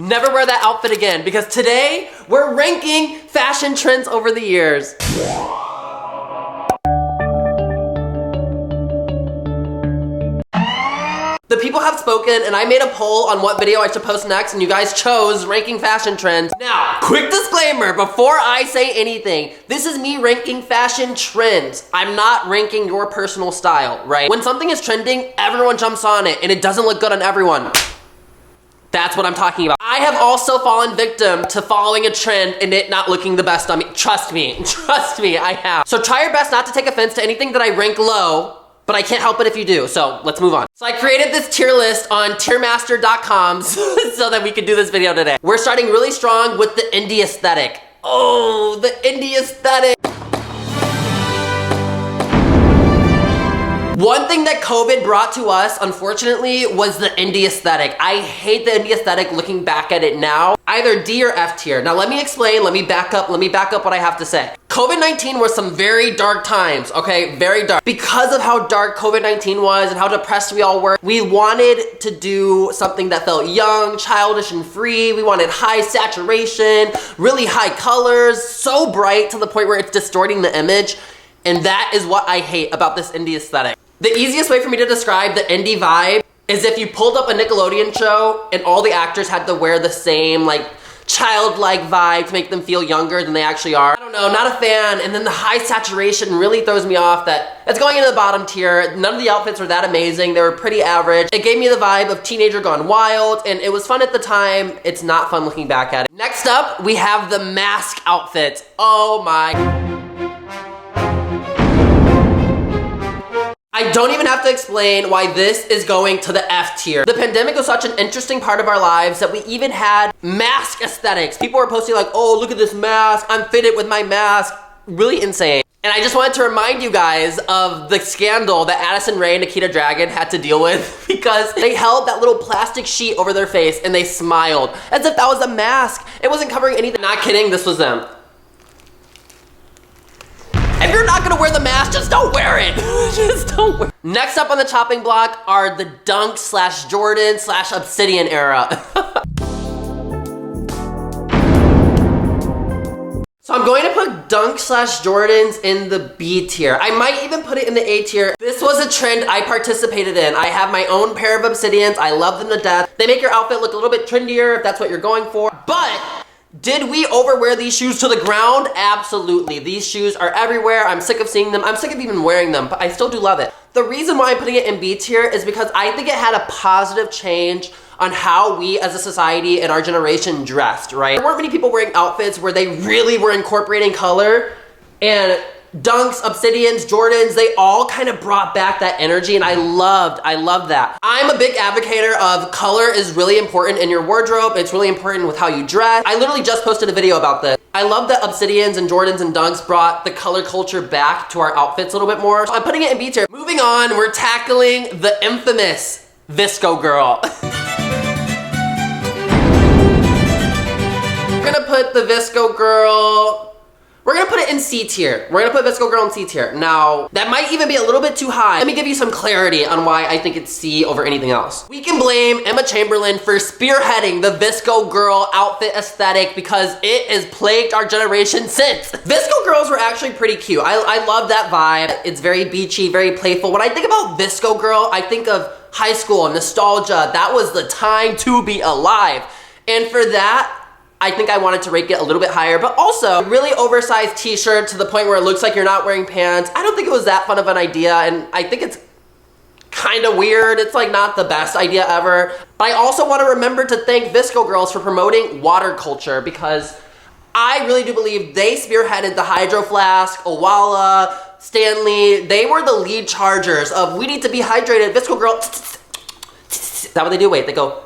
Never wear that outfit again, because today we're ranking fashion trends over the years. The people have spoken, and I made a poll on what video I should post next, and you guys chose ranking fashion trends. Now, quick disclaimer before I say anything. This is me ranking fashion trends. I'm not ranking your personal style, right? When something is trending, everyone jumps on it, and it doesn't look good on everyone. That's what I'm talking about. I have also fallen victim to following a trend and it not looking the best on me. Trust me, I have. So try your best not to take offense to anything that I rank low, but I can't help it if you do, so let's move on. So I created this tier list on tiermaster.com so that we could do this video today. We're starting really strong with the indie aesthetic. Oh, the indie aesthetic. One thing that COVID brought to us, unfortunately, was the indie aesthetic. I hate the indie aesthetic looking back at it now. Either D or F tier. Now let me explain, let me back up what I have to say. COVID-19 was some very dark times, okay? Very dark. Because of how dark COVID-19 was and how depressed we all were, we wanted to do something that felt young, childish, and free. We wanted high saturation, really high colors, so bright to the point where it's distorting the image. And that is what I hate about this indie aesthetic. The easiest way for me to describe the indie vibe is if you pulled up a Nickelodeon show and all the actors had to wear the same like childlike vibe to make them feel younger than they actually are. I don't know, not a fan. And then the high saturation really throws me off that it's going into the bottom tier. None of the outfits were that amazing. They were pretty average. It gave me the vibe of teenager gone wild and it was fun at the time. It's not fun looking back at it. Next up, we have the mask outfits. Oh my. I don't even have to explain why this is going to the F tier. The pandemic was such an interesting part of our lives that we even had mask aesthetics. People were posting like, oh, look at this mask. I'm fitted with my mask. Really insane. And I just wanted to remind you guys of the scandal that Addison Rae and Nikita Dragun had to deal with because they held that little plastic sheet over their face and they smiled as if that was a mask. It wasn't covering anything. Not kidding, this was them. If you're not gonna wear the mask, just don't wear it. Just don't wear it. Next up on the chopping block are the Dunk / Jordan / Obsidian era. So I'm going to put Dunk / Jordans in the B tier. I might even put it in the A tier. This was a trend I participated in. I have my own pair of Obsidians. I love them to death. They make your outfit look a little bit trendier if that's what you're going for. But did we overwear these shoes to the ground? Absolutely. These shoes are everywhere. I'm sick of seeing them. I'm sick of even wearing them, but I still do love it. The reason why I'm putting it in B tier is because I think it had a positive change on how we as a society and our generation dressed, right? There weren't many people wearing outfits where they really were incorporating color, and Dunks, Obsidians, Jordans, they all kind of brought back that energy, and I loved that. I'm a big advocator of color is really important in your wardrobe. It's really important with how you dress. I literally just posted a video about this. I love that Obsidians and Jordans and Dunks brought the color culture back to our outfits a little bit more. So I'm putting it in B tier. Moving on, we're tackling the infamous Vsco girl. We're gonna put the Vsco girl, we're gonna put it in C tier. We're gonna put Vsco girl in C tier. Now, that might even be a little bit too high. Let me give you some clarity on why I think it's C over anything else. We can blame Emma Chamberlain for spearheading the Vsco girl outfit aesthetic because it has plagued our generation since. Vsco girls were actually pretty cute. I love that vibe. It's very beachy, very playful. When I think about Vsco girl, I think of high school, nostalgia. That was the time to be alive. And for that, I think I wanted to rate it a little bit higher, but also really oversized t-shirt to the point where it looks like you're not wearing pants. I don't think it was that fun of an idea, and I think it's kind of weird. It's like not the best idea ever. But I also want to remember to thank Vsco girls for promoting water culture because I really do believe they spearheaded the Hydro Flask, Owala, Stanley. They were the lead chargers of we need to be hydrated. Vsco girl, is that what they do? Wait, they go,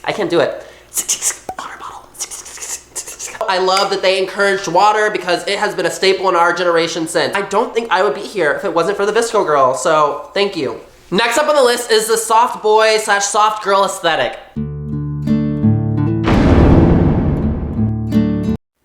I can't do it. I love that they encouraged water because it has been a staple in our generation since. I don't think I would be here if it wasn't for the Vsco girl, so thank you. Next up on the list is the soft boy / soft girl aesthetic.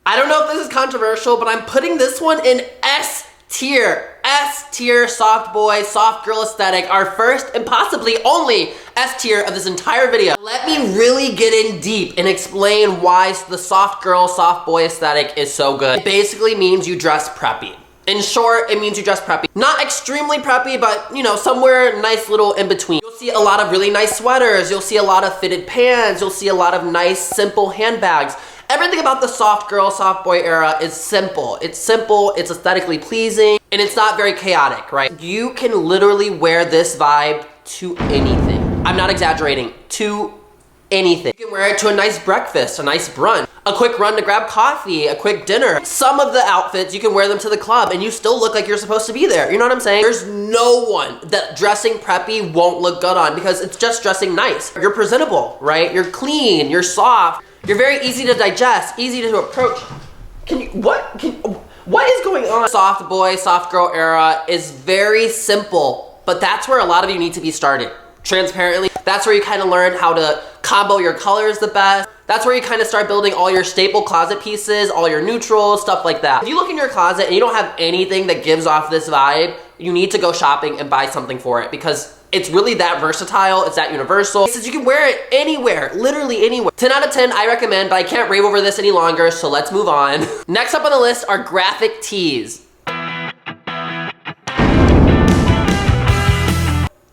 I don't know if this is controversial, but I'm putting this one in S tier. S tier soft boy, soft girl aesthetic, our first and possibly only S tier of this entire video. Let me really get in deep and explain why the soft girl, soft boy aesthetic is so good. It basically means you dress preppy. In short, it means you dress preppy. Not extremely preppy, but you know, somewhere nice little in between. You'll see a lot of really nice sweaters. You'll see a lot of fitted pants. You'll see a lot of nice, simple handbags. Everything about the soft girl, soft boy era is simple. It's simple, it's aesthetically pleasing, and it's not very chaotic, right? You can literally wear this vibe to anything. I'm not exaggerating, to anything. You can wear it to a nice breakfast, a nice brunch, a quick run to grab coffee, a quick dinner. Some of the outfits, you can wear them to the club and you still look like you're supposed to be there. You know what I'm saying? There's no one that dressing preppy won't look good on because it's just dressing nice. You're presentable, right? You're clean, you're soft. You're very easy to digest, easy to approach. What is going on? Soft boy, soft girl era is very simple, but that's where a lot of you need to be started. Transparently, that's where you kind of learn how to combo your colors the best. That's where you kind of start building all your staple closet pieces, all your neutrals, stuff like that. If you look in your closet and you don't have anything that gives off this vibe, you need to go shopping and buy something for it because it's really that versatile, it's that universal. It says you can wear it anywhere, literally anywhere. 10 out of 10, I recommend, but I can't rave over this any longer, so let's move on. Next up on the list are graphic tees.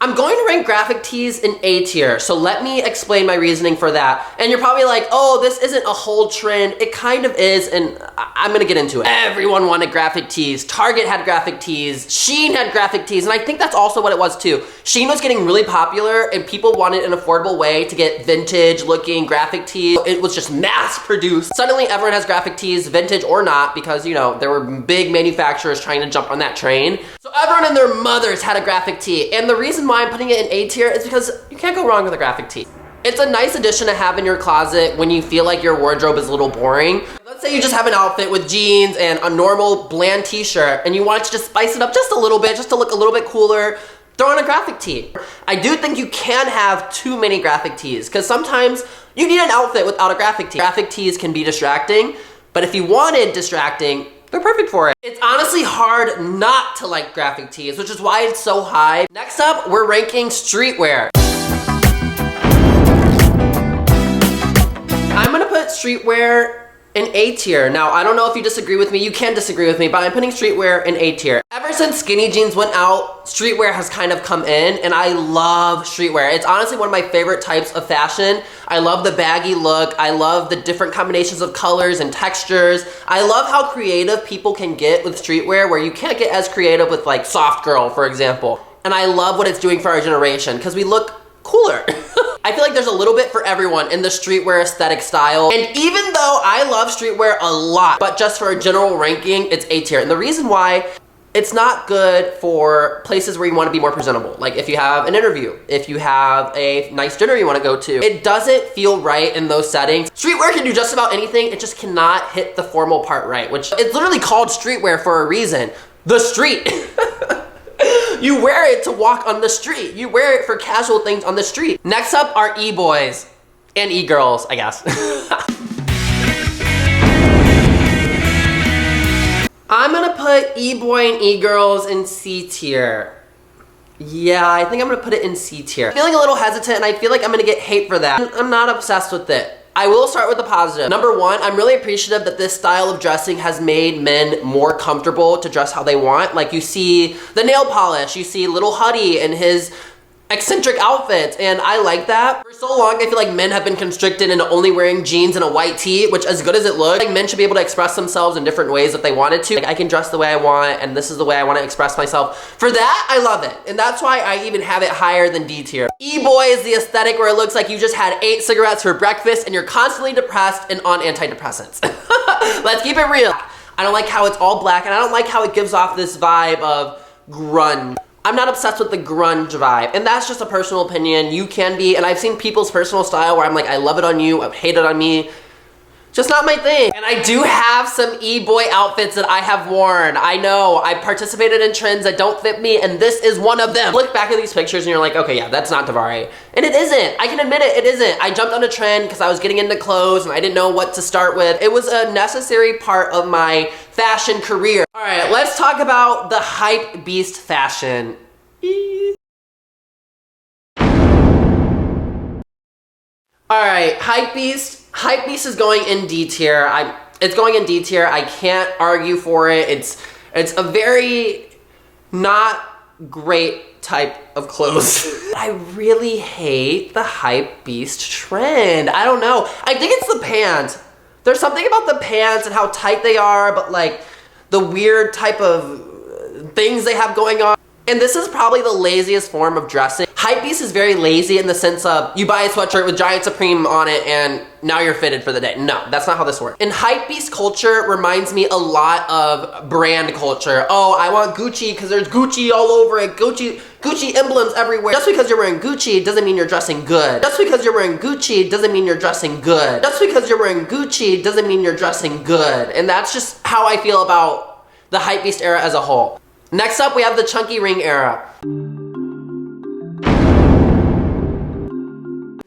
I'm going to rank graphic tees in A tier, so let me explain my reasoning for that. And you're probably like, oh, this isn't a whole trend. It kind of is, and I'm gonna get into it. Everyone wanted graphic tees. Target had graphic tees. Shein had graphic tees, and I think that's also what it was too. Shein was getting really popular, and people wanted an affordable way to get vintage looking graphic tees. It was just mass produced. Suddenly everyone has graphic tees, vintage or not, because you know, there were big manufacturers trying to jump on that train. So everyone and their mothers had a graphic tee, and the reason why I'm putting it in A tier is because you can't go wrong with a graphic tee. It's a nice addition to have in your closet when you feel like your wardrobe is a little boring. Let's say you just have an outfit with jeans and a normal bland t-shirt and you want to just spice it up just a little bit, just to look a little bit cooler, throw on a graphic tee. I do think you can have too many graphic tees because sometimes you need an outfit without a graphic tee. Graphic tees can be distracting, but if you wanted distracting, they're perfect for it. It's honestly hard not to like graphic tees, which is why it's so high. Next up, we're ranking streetwear. I'm gonna put streetwear in A tier. Now, I don't know if you disagree with me. You can disagree with me, but I'm putting streetwear in A tier. Ever since skinny jeans went out, streetwear has kind of come in, and I love streetwear. It's honestly one of my favorite types of fashion. I love the baggy look. I love the different combinations of colors and textures. I love how creative people can get with streetwear, where you can't get as creative with like soft girl, for example. And I love what it's doing for our generation, because we look cooler. I feel like there's a little bit for everyone in the streetwear aesthetic style. And even though I love streetwear a lot, but just for a general ranking, it's A tier. And the reason why, it's not good for places where you want to be more presentable. Like if you have an interview, if you have a nice dinner you want to go to, it doesn't feel right in those settings. Streetwear can do just about anything, it just cannot hit the formal part right, which it's literally called streetwear for a reason. The street. You wear it to walk on the street. You wear it for casual things on the street. Next up are e-boys and e-girls, I guess. I'm gonna put e-boy and e-girls in C tier. Yeah, I think I'm gonna put it in C tier. I'm feeling a little hesitant and I feel like I'm gonna get hate for that. I'm not obsessed with it. I will start with the positive. Number one, I'm really appreciative that this style of dressing has made men more comfortable to dress how they want. Like you see the nail polish, you see Little Huddy and his eccentric outfits, and I like that. For so long, I feel like men have been constricted into only wearing jeans and a white tee, which as good as it looks, like men should be able to express themselves in different ways if they wanted to. Like I can dress the way I want, and this is the way I want to express myself. For that, I love it, and that's why I even have it higher than D tier. E-boy is the aesthetic where it looks like you just had 8 cigarettes for breakfast and you're constantly depressed and on antidepressants. Let's keep it real. I don't like how it's all black, and I don't like how it gives off this vibe of grunge. I'm not obsessed with the grunge vibe, and that's just a personal opinion. You can be, and I've seen people's personal style where I'm like, I love it on you, I hate it on me. Just not my thing. And I do have some e-boy outfits that I have worn. I know, I participated in trends that don't fit me, and this is one of them. Look back at these pictures and you're like, okay, yeah, that's not Davari. And it isn't, I can admit it, it isn't. I jumped on a trend because I was getting into clothes and I didn't know what to start with. It was a necessary part of my fashion career. All right, let's talk about the hype beast fashion. All right, hype beast. Hype beast is going in D tier. It's going in D tier. I can't argue for it. It's a very not great type of clothes. I really hate the hype beast trend. I don't know. I think it's the pants. There's something about the pants and how tight they are, but like the weird type of things they have going on. And this is probably the laziest form of dressing. Hypebeast is very lazy in the sense of you buy a sweatshirt with Giant Supreme on it and now you're fitted for the day. No, that's not how this works. And Hypebeast culture reminds me a lot of brand culture. Oh, I want Gucci because there's Gucci all over it. Gucci emblems everywhere. Just because you're wearing Gucci doesn't mean you're dressing good. Just because you're wearing Gucci doesn't mean you're dressing good. Just because you're wearing Gucci doesn't mean you're dressing good. And that's just how I feel about the Hypebeast era as a whole. Next up, we have the chunky ring era.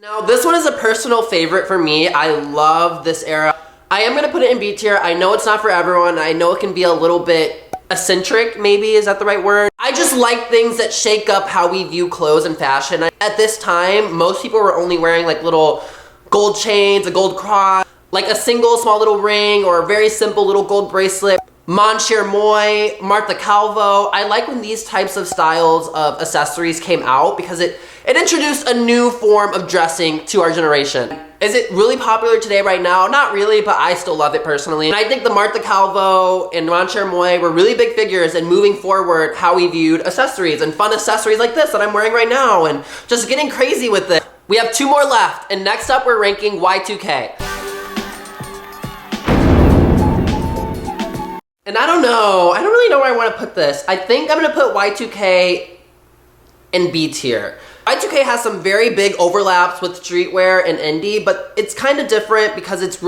Now, this one is a personal favorite for me. I love this era. I am gonna put it in B tier. I know it's not for everyone. I know it can be a little bit eccentric, maybe, is that the right word? I just like things that shake up how we view clothes and fashion. At this time, most people were only wearing like little gold chains, a gold cross, like a single small little ring, or a very simple little gold bracelet. Mon Cher Moi, Martha Calvo. I like when these types of styles of accessories came out because it introduced a new form of dressing to our generation. Is it really popular today right now? Not really, but I still love it personally. And I think the Martha Calvo and Mon Cher Moi were really big figures in moving forward how we viewed accessories and fun accessories like this that I'm wearing right now and just getting crazy with it. We have 2 more left, and next up we're ranking Y2K. And I don't really know where I want to put this. I think I'm gonna put Y2K in B tier. Y2K has some very big overlaps with streetwear and indie, but it's kind of different because it's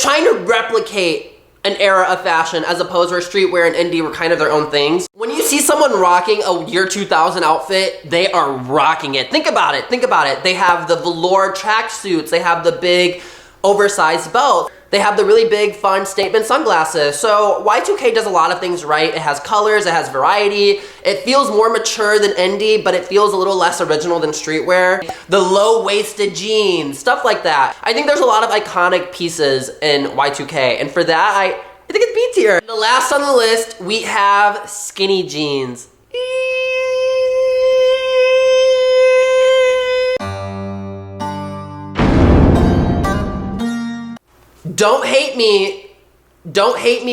trying to replicate an era of fashion as opposed to where streetwear and indie were kind of their own things. When you see someone rocking a year 2000 outfit, they are rocking it. Think about it. They have the velour tracksuits, they have the big oversized belt. They have the really big, fun statement sunglasses. So Y2K does a lot of things right. It has colors, it has variety. It feels more mature than indie, but it feels a little less original than streetwear. The low-waisted jeans, stuff like that. I think there's a lot of iconic pieces in Y2K, and for that, I think it's B tier. The last on the list, we have skinny jeans. Don't hate me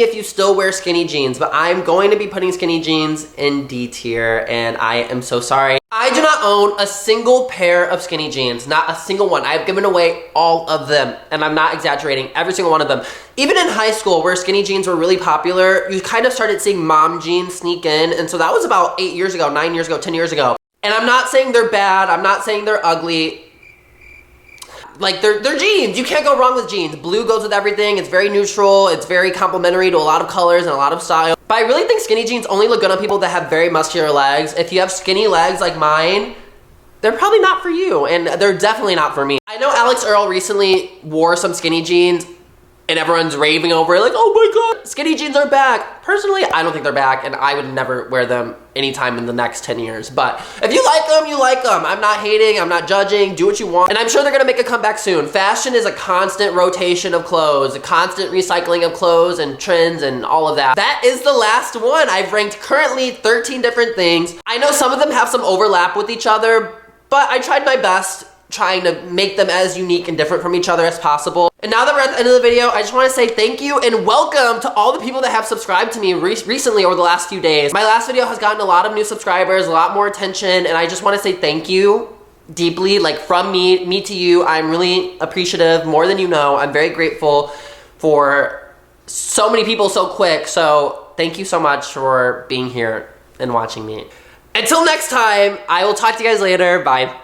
if you still wear skinny jeans, but I'm going to be putting skinny jeans in D tier, and I am so sorry. I do not own a single pair of skinny jeans, not a single one. I've given away all of them, and I'm not exaggerating, every single one of them. Even in high school, where skinny jeans were really popular, you kind of started seeing mom jeans sneak in, and so that was about 8 years ago, 9 years ago, 10 years ago. And I'm not saying they're bad, I'm not saying they're ugly. Like, they're jeans. You can't go wrong with jeans. Blue goes with everything. It's very neutral. It's very complementary to a lot of colors and a lot of style. But I really think skinny jeans only look good on people that have very muscular legs. If you have skinny legs like mine, they're probably not for you, and they're definitely not for me. I know Alex Earl recently wore some skinny jeans, and everyone's raving over it, like, oh my god, skinny jeans are back. Personally, I don't think they're back, and I would never wear them anytime in the next 10 years. But if you like them, you like them. I'm not hating, I'm not judging, do what you want. And I'm sure they're gonna make a comeback soon. Fashion is a constant rotation of clothes, a constant recycling of clothes and trends and all of that. That is the last one. I've ranked currently 13 different things. I know some of them have some overlap with each other, but I tried my best trying to make them as unique and different from each other as possible. And now that we're at the end of the video, I just want to say thank you and welcome to all the people that have subscribed to me recently over the last few days. My last video has gotten a lot of new subscribers, a lot more attention, and I just want to say thank you deeply, like from me to you. I'm really appreciative, more than you know. I'm very grateful for so many people so quick, so thank you so much for being here and watching me. Until next time, I will talk to you guys later. Bye.